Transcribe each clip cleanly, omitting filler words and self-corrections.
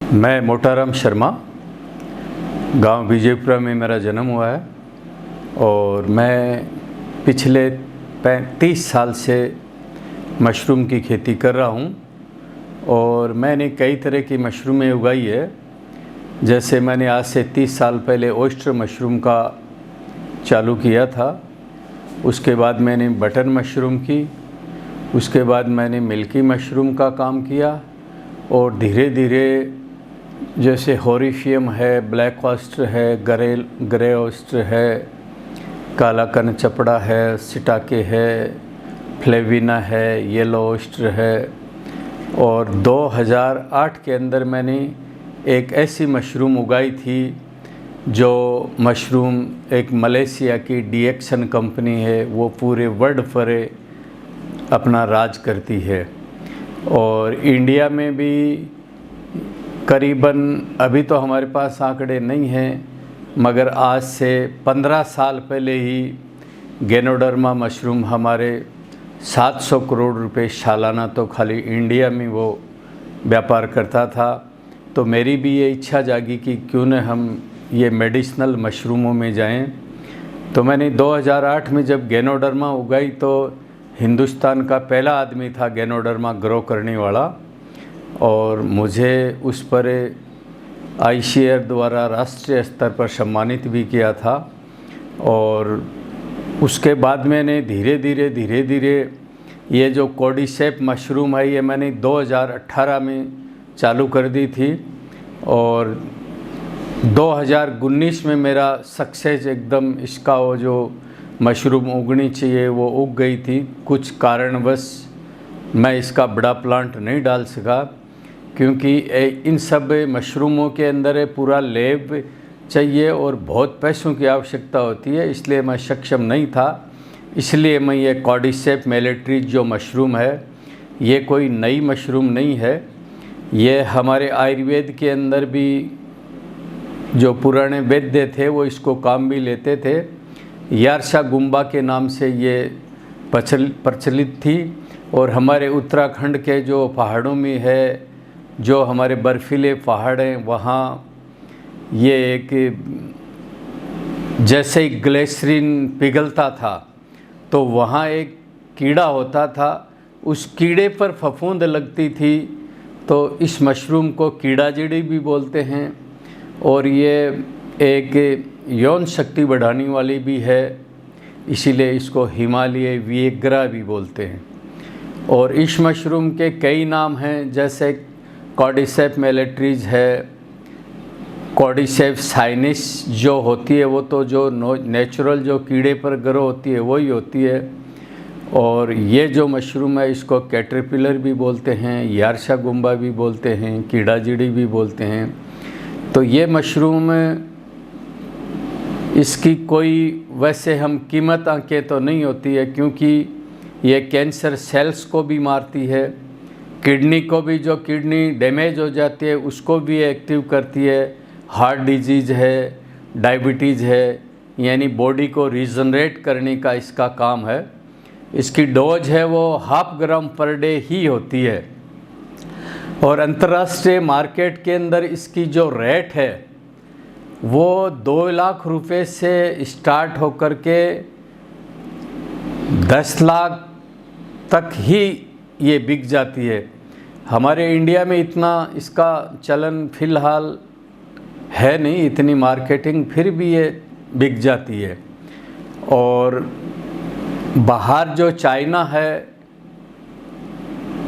मैं मोटाराम शर्मा, गांव विजयपुरा में मेरा जन्म हुआ है और मैं पिछले 30 साल से मशरूम की खेती कर रहा हूं और मैंने कई तरह की मशरूमें उगाई है। जैसे मैंने आज से 30 साल पहले ऑयस्टर मशरूम का चालू किया था, उसके बाद मैंने बटन मशरूम की, उसके बाद मैंने मिल्की मशरूम का काम किया और धीरे धीरे जैसे हॉरिशियम है, ब्लैक ऑयस्टर है, ग्रे ऑयस्टर है, काला कन चपड़ा है, सिटाके है, फ्लेविना है, येलो ऑयस्टर है। और 2008 के अंदर मैंने एक ऐसी मशरूम उगाई थी जो मशरूम एक मलेशिया की डीएक्सन कंपनी है, वो पूरे वर्ल्ड पर अपना राज करती है। और इंडिया में भी करीबन, अभी तो हमारे पास आंकड़े नहीं हैं, मगर आज से 15 साल पहले ही गैनोडर्मा मशरूम हमारे 700 करोड़ रुपए सालाना तो खाली इंडिया में वो व्यापार करता था। तो मेरी भी ये इच्छा जागी कि क्यों न हम ये मेडिसिनल मशरूमों में जाएं। तो मैंने 2008 में जब गैनोडर्मा उगाई तो हिंदुस्तान का पहला आदमी था गैनोडर्मा ग्रो करने वाला, और मुझे उस पर ICAR द्वारा राष्ट्रीय स्तर पर सम्मानित भी किया था। और उसके बाद मैंने धीरे धीरे ये जो कॉर्डिसेप मशरूम है ये मैंने 2018 में चालू कर दी थी और 2019 में मेरा सक्सेस एकदम, इसका वो जो मशरूम उगनी चाहिए वो उग गई थी। कुछ कारणवश मैं इसका बड़ा प्लांट नहीं डाल सका क्योंकि इन सब मशरूमों के अंदर पूरा लैब चाहिए और बहुत पैसों की आवश्यकता होती है, इसलिए मैं सक्षम नहीं था। इसलिए मैं ये कॉर्डिसेप मैलेट्रिज जो मशरूम है ये कोई नई मशरूम नहीं है, ये हमारे आयुर्वेद के अंदर भी जो पुराने वैद्य थे वो इसको काम भी लेते थे। यार्शा गुम्बा के नाम से ये प्रचलित थी और हमारे उत्तराखंड के जो पहाड़ों में है, जो हमारे बर्फीले पहाड़ हैं, वहाँ ये एक जैसे ही ग्लेसरीन पिघलता था तो वहाँ एक कीड़ा होता था, उस कीड़े पर फफूंद लगती थी, तो इस मशरूम को कीड़ा जड़ी भी बोलते हैं। और ये एक यौन शक्ति बढ़ाने वाली भी है, इसीलिए इसको हिमालय विएग्रा भी बोलते हैं। और इस मशरूम के कई नाम हैं, जैसे कॉर्डिसेप मैलेट्रिज है, कॉर्डिसेप साइनिस जो होती है वो तो जो नेचुरल जो कीड़े पर ग्रो होती है वही होती है। और ये जो मशरूम है इसको कैटरपिलर भी बोलते हैं, यार्शा गुम्बा भी बोलते हैं, कीड़ाजिड़ी भी बोलते हैं। तो ये मशरूम, इसकी कोई वैसे हम कीमत आंके तो नहीं होती है क्योंकि ये कैंसर सेल्स को भी मारती है, किडनी को भी, जो किडनी डैमेज हो जाती है उसको भी एक्टिव करती है, हार्ट डिजीज़ है, डायबिटीज़ है, यानी बॉडी को रीजनरेट करने का इसका काम है। इसकी डोज है वो 0.5 ग्राम पर डे ही होती है। और अंतर्राष्ट्रीय मार्केट के अंदर इसकी जो रेट है वो 2 लाख रुपए से स्टार्ट होकर के 10 लाख तक ही ये बिक जाती है। हमारे इंडिया में इतना इसका चलन फ़िलहाल है नहीं, इतनी मार्केटिंग, फिर भी ये बिक जाती है। और बाहर जो चाइना है,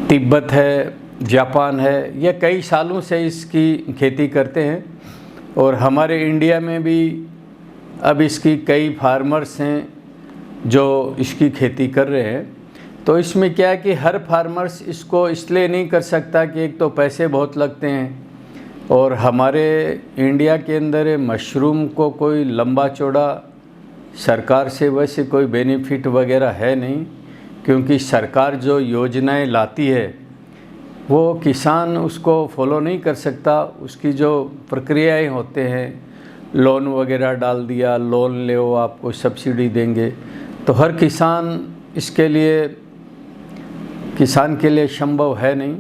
तिब्बत है, जापान है, ये कई सालों से इसकी खेती करते हैं। और हमारे इंडिया में भी अब इसकी कई फार्मर्स हैं जो इसकी खेती कर रहे हैं। तो इसमें क्या है कि हर फार्मर्स इसको इसलिए नहीं कर सकता कि एक तो पैसे बहुत लगते हैं, और हमारे इंडिया के अंदर मशरूम को कोई लंबा चौड़ा सरकार से वैसे कोई बेनिफिट वगैरह है नहीं, क्योंकि सरकार जो योजनाएं लाती है वो किसान उसको फॉलो नहीं कर सकता। उसकी जो प्रक्रियाएं होते हैं, लोन वगैरह डाल दिया, लोन ले वो आपको सब्सिडी देंगे, तो हर किसान के लिए संभव है नहीं।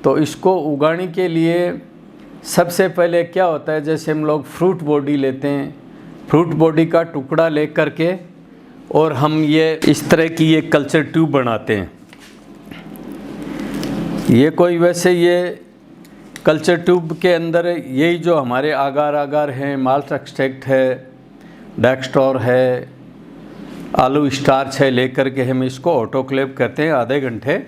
तो इसको उगाने के लिए सबसे पहले क्या होता है, जैसे हम लोग फ्रूट बॉडी लेते हैं, फ्रूट बॉडी का टुकड़ा ले करके और हम ये इस तरह की ये कल्चर ट्यूब बनाते हैं। ये कोई वैसे ये कल्चर ट्यूब के अंदर यही जो हमारे आगार आगार हैं, माल्ट एक्सट्रैक्ट है, डेक्स्टोर है, आलू स्टार्च है, लेकर के हम इसको ऑटोक्लेव करते हैं आधे घंटे।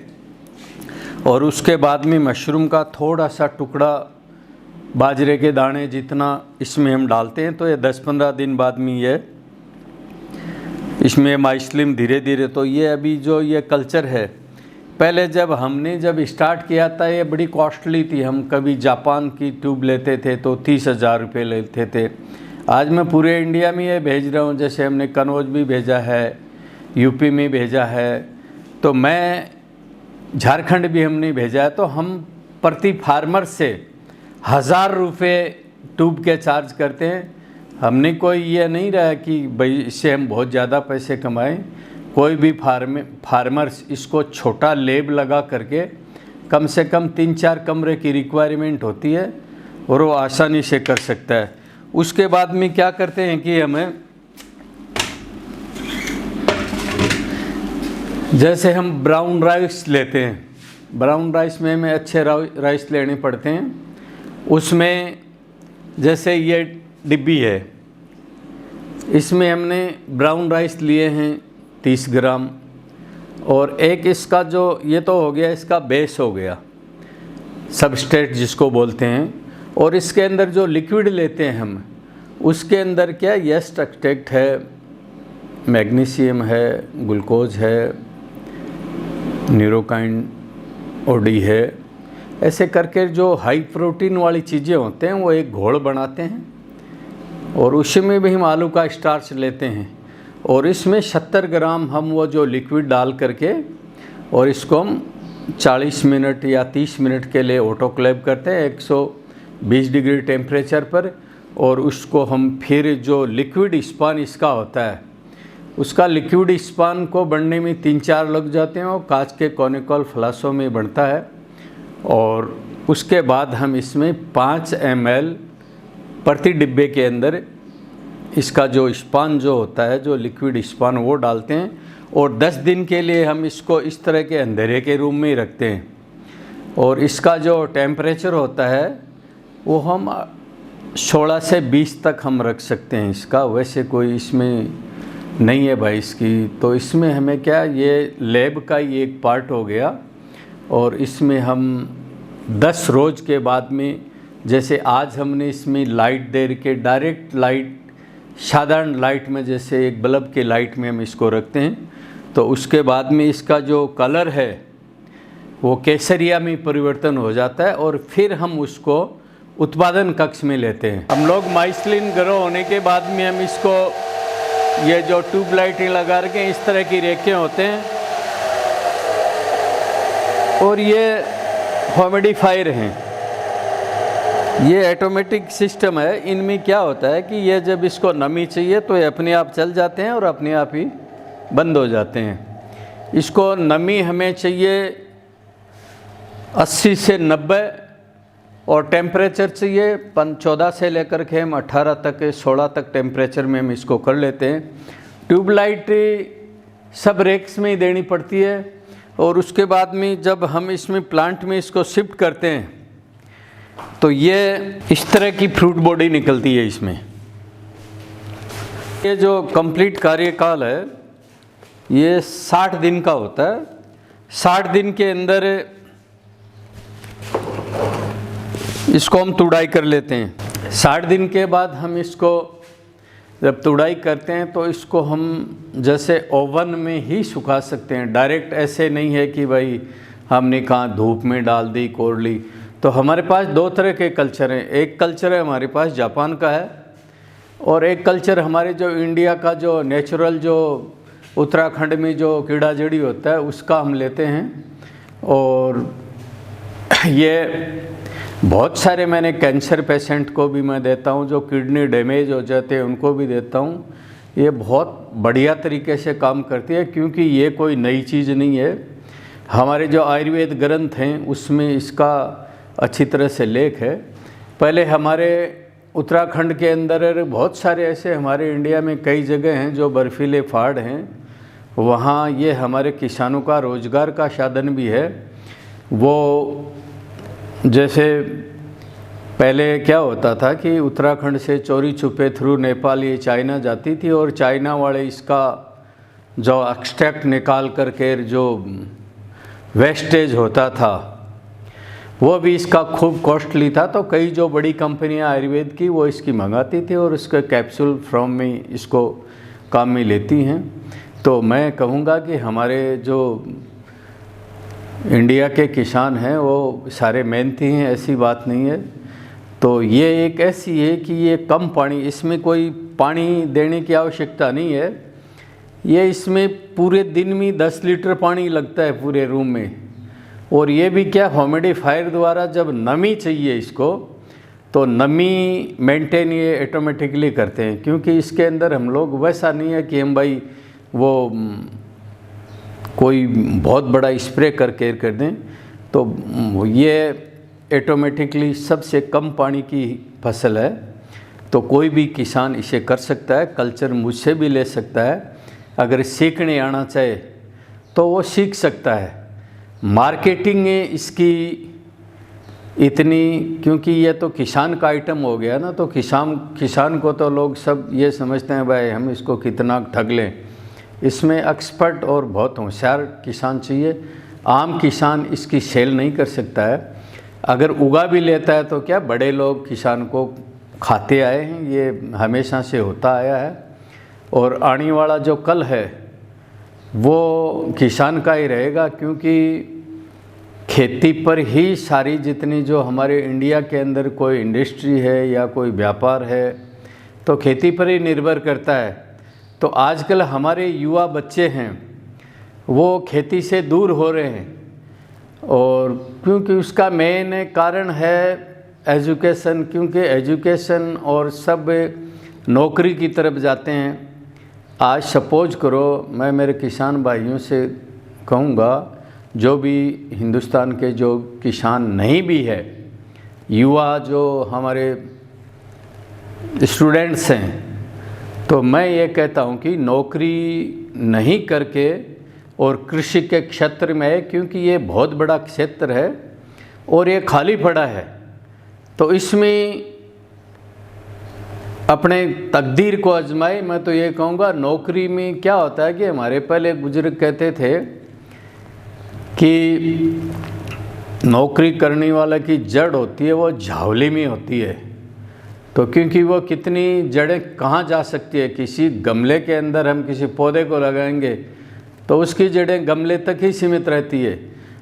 और उसके बाद में मशरूम का थोड़ा सा टुकड़ा, बाजरे के दाने जितना इसमें हम डालते हैं। तो ये 10-15 दिन बाद में ये इसमें माइस्लिम धीरे धीरे, तो ये अभी जो ये कल्चर है, पहले जब स्टार्ट किया था ये बड़ी कॉस्टली थी। हम कभी जापान की ट्यूब लेते थे तो 30,000 रुपये लेते थे। आज मैं पूरे इंडिया में ये भेज रहा हूँ, जैसे हमने कन्नौज भी भेजा है, यूपी में भेजा है, तो मैं झारखंड भी हमने भेजा है। तो हम प्रति फार्मर से 1,000 रुपये ट्यूब के चार्ज करते हैं। हमने कोई ये नहीं रहा कि भाई इससे हम बहुत ज़्यादा पैसे कमाएं। कोई भी फार्मर्स इसको छोटा लेब लगा करके, कम से कम 3-4 कमरे की रिक्वायरमेंट होती है और वो आसानी से कर सकता है। उसके बाद में क्या करते हैं कि हमें, जैसे हम ब्राउन राइस लेते हैं, ब्राउन राइस में हमें अच्छे राइस लेने पड़ते हैं। उसमें जैसे ये डिब्बी है, इसमें हमने ब्राउन राइस लिए हैं 30 ग्राम, और एक इसका जो ये तो हो गया, इसका बेस हो गया, सबस्ट्रेट जिसको बोलते हैं। और इसके अंदर जो लिक्विड लेते हैं हम, उसके अंदर क्या येस्ट एक्सट्रैक्ट है, मैग्नीशियम है, ग्लूकोज है, न्यूरोकाइन ओडी है, ऐसे करके जो हाई प्रोटीन वाली चीज़ें होते हैं वो एक घोल बनाते हैं। और उसमें भी हम आलू का स्टार्च लेते हैं और इसमें 70 ग्राम हम वो जो लिक्विड डाल करके और इसको हम 40 मिनट या 30 मिनट के लिए ऑटोक्लेव करते हैं 120 डिग्री टेम्परेचर पर। और उसको हम फिर जो लिक्विड स्पान इसका होता है, उसका लिक्विड स्पान को बनने में 3-4 लग जाते हैं और कांच के कॉनिकल फ्लासों में बनता है। और उसके बाद हम इसमें 5 ml प्रति डिब्बे के अंदर इसका जो स्पान जो होता है, जो लिक्विड स्पान, वो डालते हैं। और 10 दिन के लिए हम इसको इस तरह के अंधेरे के रूम में ही रखते हैं। और इसका जो टेम्परेचर होता है वो हम 16 से 20 तक हम रख सकते हैं इसका। वैसे कोई इसमें नहीं है भाई इसकी, तो इसमें हमें क्या, ये लैब का ही एक पार्ट हो गया। और इसमें हम 10 रोज़ के बाद में, जैसे आज हमने इसमें लाइट दे के, डायरेक्ट लाइट, साधारण लाइट में, जैसे एक बल्ब के लाइट में हम इसको रखते हैं, तो उसके बाद में इसका जो कलर है वो केसरिया में परिवर्तन हो जाता है। और फिर हम उसको उत्पादन कक्ष में लेते हैं। हम लोग माइस्लिन ग्रो होने के बाद में हम इसको, ये जो ट्यूब लाइटें लगा के इस तरह की रेखें होते हैं, और ये ह्यूमिडिफायर हैं, ये ऑटोमेटिक सिस्टम है। इनमें क्या होता है कि ये जब इसको नमी चाहिए तो ये अपने आप चल जाते हैं और अपने आप ही बंद हो जाते हैं। इसको नमी हमें चाहिए 80 से 90 और टेम्परेचर चाहिए 14 से लेकर के हम 18 तक, 16 तक टेम्परेचर में हम इसको कर लेते हैं। ट्यूबलाइट सब रेक्स में ही देनी पड़ती है। और उसके बाद में जब हम इसमें प्लांट में इसको शिफ्ट करते हैं तो ये इस तरह की फ्रूट बॉडी निकलती है इसमें। ये जो कंप्लीट कार्यकाल है ये 60 दिन का होता है। 60 दिन के अंदर इसको हम तुड़ाई कर लेते हैं। 60 दिन के बाद हम इसको जब तुड़ाई करते हैं तो इसको हम जैसे ओवन में ही सुखा सकते हैं, डायरेक्ट ऐसे नहीं है कि भाई हमने कहाँ धूप में डाल दी, कोर ली। तो हमारे पास 2 तरह के कल्चर हैं। एक कल्चर है हमारे पास जापान का है, और एक कल्चर हमारे जो इंडिया का जो नेचुरल, जो उत्तराखंड में जो कीड़ा जड़ी होता है उसका हम लेते हैं। और ये बहुत सारे मैंने कैंसर पेशेंट को भी मैं देता हूँ, जो किडनी डैमेज हो जाते हैं उनको भी देता हूँ। ये बहुत बढ़िया तरीके से काम करती है, क्योंकि ये कोई नई चीज़ नहीं है। हमारे जो आयुर्वेद ग्रंथ हैं उसमें इसका अच्छी तरह से लेख है पहले हमारे उत्तराखंड के अंदर बहुत सारे ऐसे, हमारे इंडिया में कई जगह हैं जो बर्फीले पहाड़ हैं, वहाँ ये हमारे किसानों का रोज़गार का साधन भी है। वो जैसे पहले क्या होता था कि उत्तराखंड से चोरी छुपे थ्रू नेपाल ये चाइना जाती थी, और चाइना वाले इसका जो एक्सट्रैक्ट निकाल करके जो वेस्टेज होता था वो भी इसका खूब कॉस्टली था। तो कई जो बड़ी कंपनियां आयुर्वेद की वो इसकी मंगाती थी और उसके कैप्सूल फॉर्म में इसको काम में लेती हैं। तो मैं कहूँगा कि हमारे जो इंडिया के किसान हैं वो सारे मेहनती हैं, ऐसी बात नहीं है। तो ये एक ऐसी है कि ये कम पानी, इसमें कोई पानी देने की आवश्यकता नहीं है। ये इसमें पूरे दिन में 10 लीटर पानी लगता है पूरे रूम में, और ये भी क्या ह्यूमिडिफायर द्वारा जब नमी चाहिए इसको, तो नमी मेंटेन ये ऑटोमेटिकली करते हैं। क्योंकि इसके अंदर हम लोग वैसा नहीं है कि हम भाई वो कोई बहुत बड़ा स्प्रे करके कर दें। तो ये ऑटोमेटिकली सबसे कम पानी की फसल है, तो कोई भी किसान इसे कर सकता है। कल्चर मुझसे भी ले सकता है, अगर सीखने आना चाहे तो वो सीख सकता है। मार्केटिंग इसकी इतनी, क्योंकि ये तो किसान का आइटम हो गया ना, तो किसान को तो लोग सब ये समझते हैं भाई हम इसको कितना ठग लें। इसमें एक्सपर्ट और बहुत होशियार किसान चाहिए। आम किसान इसकी सेल नहीं कर सकता है। अगर उगा भी लेता है तो क्या बड़े लोग किसान को खाते आए हैं, ये हमेशा से होता आया है। और आने वाला जो कल है वो किसान का ही रहेगा, क्योंकि खेती पर ही सारी जितनी जो हमारे इंडिया के अंदर कोई इंडस्ट्री है या कोई व्यापार है तो खेती पर ही निर्भर करता है। तो आजकल हमारे युवा बच्चे हैं वो खेती से दूर हो रहे हैं, और क्योंकि उसका मेन कारण है एजुकेशन। क्योंकि एजुकेशन और सब नौकरी की तरफ जाते हैं। आज सपोज करो, मैं मेरे किसान भाइयों से कहूँगा, जो भी हिंदुस्तान के जो किसान नहीं भी है, युवा जो हमारे स्टूडेंट्स हैं, तो मैं ये कहता हूँ कि नौकरी नहीं करके और कृषि के क्षेत्र में, क्योंकि ये बहुत बड़ा क्षेत्र है और ये खाली पड़ा है, तो इसमें अपने तकदीर को आजमाए। मैं तो ये कहूँगा, नौकरी में क्या होता है कि हमारे पहले बुजुर्ग कहते थे कि नौकरी करने वाला की जड़ होती है वो झावली में होती है। तो क्योंकि वो कितनी जड़ें कहाँ जा सकती है, किसी गमले के अंदर हम किसी पौधे को लगाएंगे तो उसकी जड़ें गमले तक ही सीमित रहती है।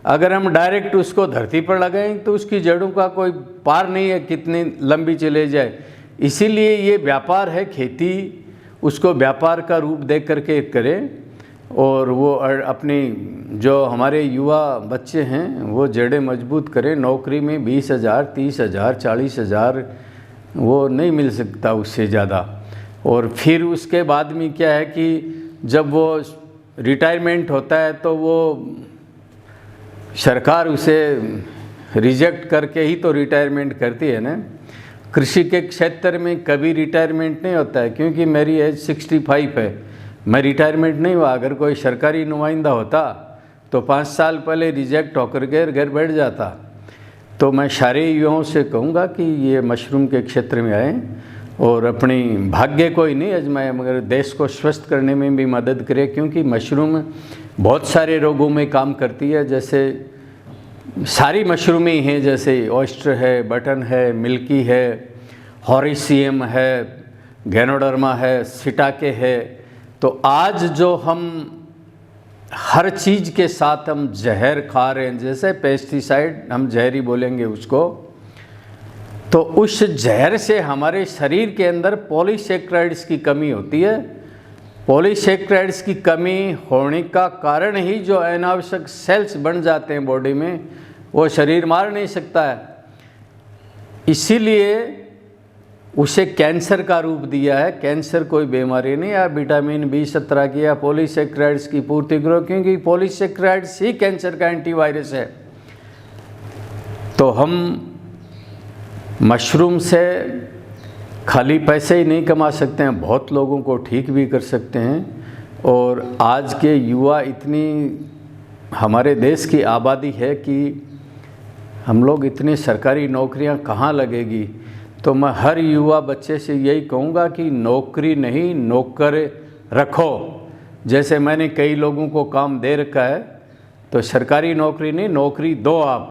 अगर हम डायरेक्ट उसको धरती पर लगाएं तो उसकी जड़ों का कोई पार नहीं है, कितनी लंबी चले जाए। इसीलिए ये व्यापार है, खेती उसको व्यापार का रूप दे करके करें, और वो अपनी जो हमारे युवा बच्चे हैं वो जड़ें मजबूत करें। नौकरी में 20,000, 30,000, 40,000 वो नहीं मिल सकता, उससे ज़्यादा। और फिर उसके बाद में क्या है कि जब वो रिटायरमेंट होता है तो वो सरकार उसे रिजेक्ट करके ही तो रिटायरमेंट करती है ना। कृषि के क्षेत्र में कभी रिटायरमेंट नहीं होता है, क्योंकि मेरी एज 65 है, मैं रिटायरमेंट नहीं हुआ। अगर कोई सरकारी नुमाइंदा होता तो 5 साल पहले रिजेक्ट होकर के घर बैठ जाता। तो मैं सारे युवाओं से कहूँगा कि ये मशरूम के क्षेत्र में आएँ और अपनी भाग्य को ही नहीं आजमाएं, मगर देश को स्वस्थ करने में भी मदद करे। क्योंकि मशरूम बहुत सारे रोगों में काम करती है, जैसे सारी मशरूमें ही हैं, जैसे ऑयस्टर है, बटन है, मिल्की है, हॉरिसियम है, गैनोडर्मा है, सिटाके है। तो आज जो हम हर चीज़ के साथ हम जहर खा रहे हैं, जैसे पेस्टिसाइड हम जहरी बोलेंगे उसको, तो उस जहर से हमारे शरीर के अंदर पॉलीसेक्राइड्स की कमी होती है। पॉलीसेक्राइड्स की कमी होने का कारण ही जो अनावश्यक सेल्स बन जाते हैं बॉडी में, वो शरीर मार नहीं सकता है। इसीलिए उसे कैंसर का रूप दिया है। कैंसर कोई बीमारी नहीं है, विटामिन B17 की या पॉलीसेक्राइड्स की पूर्ति करो, क्योंकि पॉलीसेक्राइड्स ही कैंसर का एंटीवायरस है। तो हम मशरूम से खाली पैसे ही नहीं कमा सकते हैं, बहुत लोगों को ठीक भी कर सकते हैं। और आज के युवा, इतनी हमारे देश की आबादी है कि हम लोग इतनी सरकारी नौकरियां कहाँ लगेगी। तो मैं हर युवा बच्चे से यही कहूँगा कि नौकरी नहीं, नौकर रखो। जैसे मैंने कई लोगों को काम दे रखा है, तो सरकारी नौकरी नहीं, नौकरी दो आप।